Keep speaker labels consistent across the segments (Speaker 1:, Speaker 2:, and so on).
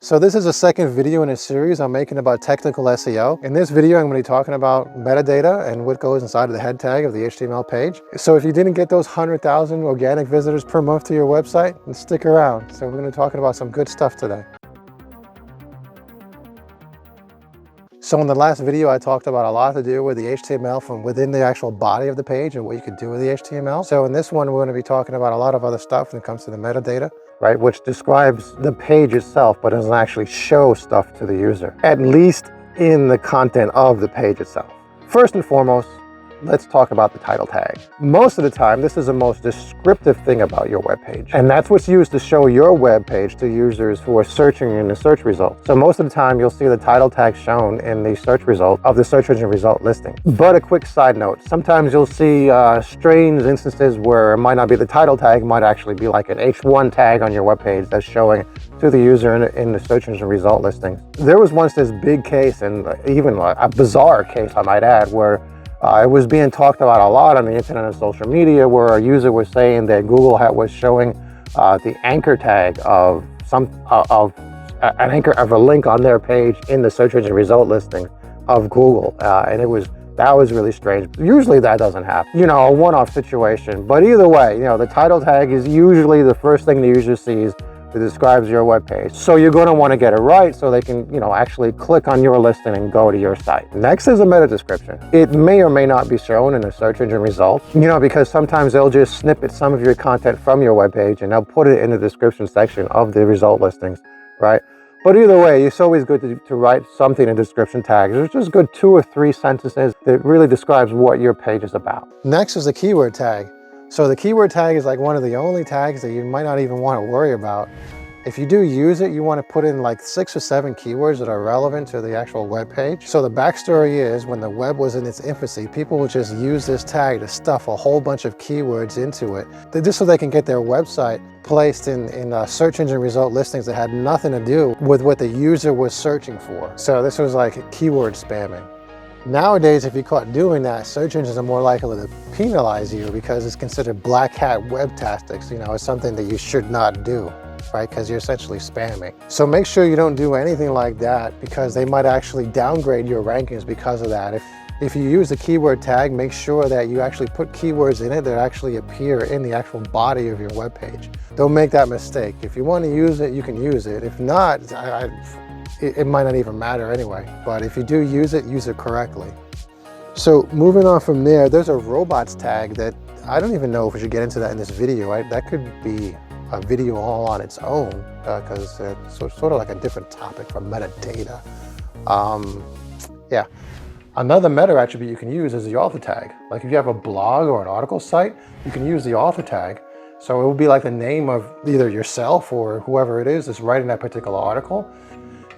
Speaker 1: So this is the second video in a series I'm making about technical SEO. In this video, I'm going to be talking about metadata and what goes inside of the head tag of the HTML page. So if you didn't get those 100,000 organic visitors per month to your website, then stick around. So we're going to be talking about some good stuff today. So in the last video, I talked about a lot to do with the HTML from within the actual body of the page and what you could do with the HTML. So in this one, we're going to be talking about a lot of other stuff when it comes to the metadata, right? Which describes the page itself, but doesn't actually show stuff to the user, at least in the content of the page itself. First and foremost, let's talk about the title tag. Most of the time, this is the most descriptive thing about your web page, and that's what's used to show your web page to users who are searching in the search results. So most of the time, you'll see the title tag shown in the search result of the search engine result listing. But a quick side note, sometimes you'll see strange instances where it might not be the title tag, it might actually be like an H1 tag on your web page that's showing to the user in the search engine result listings. There was once this big case, and even a bizarre case, I might add, where it was being talked about a lot on the internet and social media, where a user was saying that Google was showing the anchor tag of an anchor of a link on their page in the search engine result listing of Google, and that was really strange. Usually that doesn't happen, a one-off situation. But either way, the title tag is usually the first thing the user sees that describes your web page. So you're going to want to get it right so they can, actually click on your listing and go to your site. Next is a meta description. It may or may not be shown in the search engine results, because sometimes they'll just snippet some of your content from your web page and they'll put it in the description section of the result listings, right? But either way, it's always good to write something in description tags. It's just good 2 or 3 sentences that really describes what your page is about. Next is the keyword tag. So the keyword tag is like one of the only tags that you might not even want to worry about. If you do use it, you want to put in like 6 or 7 keywords that are relevant to the actual web page. So the backstory is, when the web was in its infancy, people would just use this tag to stuff a whole bunch of keywords into it, just so they can get their website placed in search engine result listings that had nothing to do with what the user was searching for. So this was like keyword spamming. Nowadays, if you're caught doing that, search engines are more likely to penalize you because it's considered black hat web tactics. It's something that you should not do, right? Because you're essentially spamming. So make sure you don't do anything like that, because they might actually downgrade your rankings because of that. If you use the keyword tag, make sure that you actually put keywords in it that actually appear in the actual body of your web page. Don't make that mistake. If you want to use it, you can use it. If not, it might not even matter anyway. But if you do use it correctly. So moving on from there, there's a robots tag that I don't even know if we should get into that in this video. That could be a video all on its own, because it's sort of like a different topic from metadata. Yeah. Another meta attribute you can use is the author tag. Like if you have a blog or an article site, you can use the author tag. So it would be like the name of either yourself or whoever it is that's writing that particular article.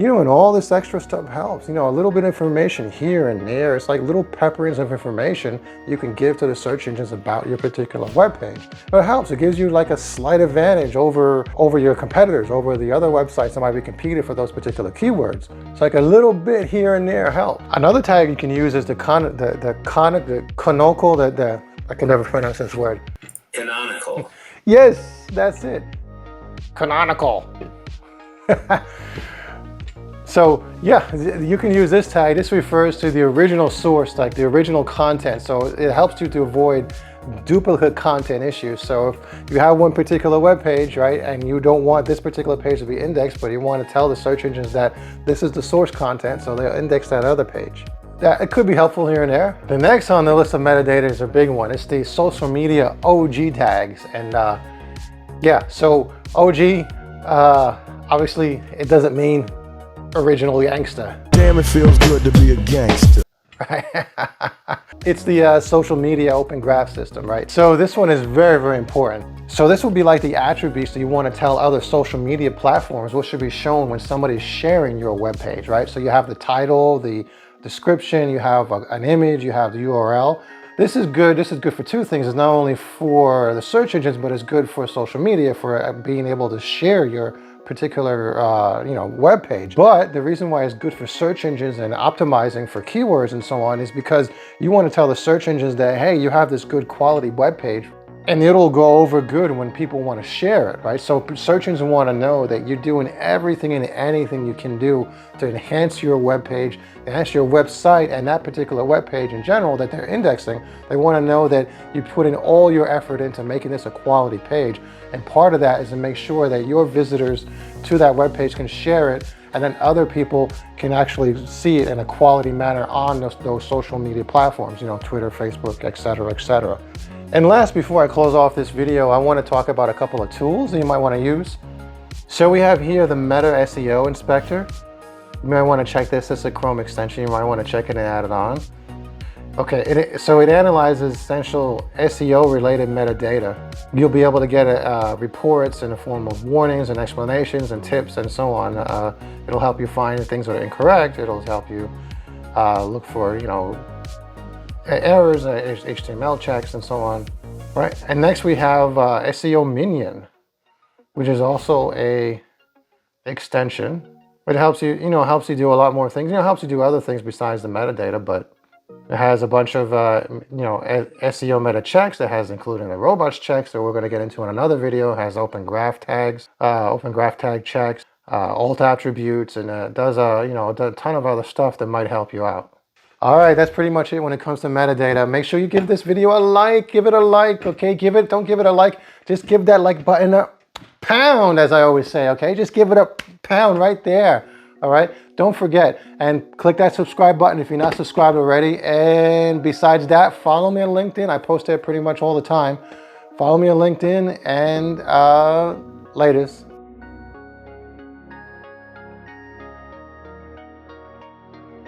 Speaker 1: And all this extra stuff helps. A little bit of information here and there. It's like little pepperings of information you can give to the search engines about your particular web page. But it helps. It gives you like a slight advantage over your competitors, over the other websites that might be competing for those particular keywords. It's like a little bit here and there help. Another tag you can use is the canonical, I can never pronounce this word.
Speaker 2: Canonical.
Speaker 1: Yes, that's it. Canonical. So yeah, you can use this tag. This refers to the original source, like the original content. So it helps you to avoid duplicate content issues. So if you have one particular web page, right, and you don't want this particular page to be indexed, but you want to tell the search engines that this is the source content, so they'll index that other page. Yeah, it could be helpful here and there. The next on the list of metadata is a big one. It's the social media OG tags. And yeah, so OG, obviously it doesn't mean original gangster.
Speaker 3: Damn, it feels good to be a gangster.
Speaker 1: Right? It's the social media open graph system, right? So this one is very, very important. So this will be like the attributes that you want to tell other social media platforms what should be shown when somebody's sharing your web page, right? So you have the title, the description, you have an image, you have the URL. This is good. This is good for 2 things. It's not only for the search engines, but it's good for social media, for being able to share your particular web page. But the reason why it's good for search engines and optimizing for keywords and so on is because you want to tell the search engines that, hey, you have this good quality web page and it'll go over good when people want to share it, right? So search engines want to know that you're doing everything and anything you can do to enhance your web page, enhance your website, and that particular web page in general that they're indexing. They want to know that you put in all your effort into making this a quality page. And part of that is to make sure that your visitors to that web page can share it, and then other people can actually see it in a quality manner on those social media platforms, you know, Twitter, Facebook, etc., etc. And last, before I close off this video, I want to talk about a couple of tools that you might want to use. So we have here the Meta SEO Inspector. You might want to check this. It's a Chrome extension. You might want to check it and add it on. Okay, so it analyzes essential SEO related metadata. You'll be able to get reports in the form of warnings and explanations and tips and so on. It'll help you find things that are incorrect. It'll help you look for, you know, errors, HTML checks, and so on, right? And next we have SEO Minion, which is also a extension. It helps you, helps you do a lot more things. Helps you do other things besides the metadata, but it has a bunch of, SEO meta checks. It has including the robots checks that we're going to get into in another video. It has open graph tags, open graph tag checks, alt attributes, and it does, a ton of other stuff that might help you out. All right, that's pretty much it when it comes to metadata. Make sure you give this video a like. Give it a like, okay? Don't give it a like. Just give that like button a pound, as I always say, okay? Just give it a pound right there, all right? Don't forget, and click that subscribe button if you're not subscribed already. And besides that, follow me on LinkedIn. I post there pretty much all the time. Follow me on LinkedIn, and latest.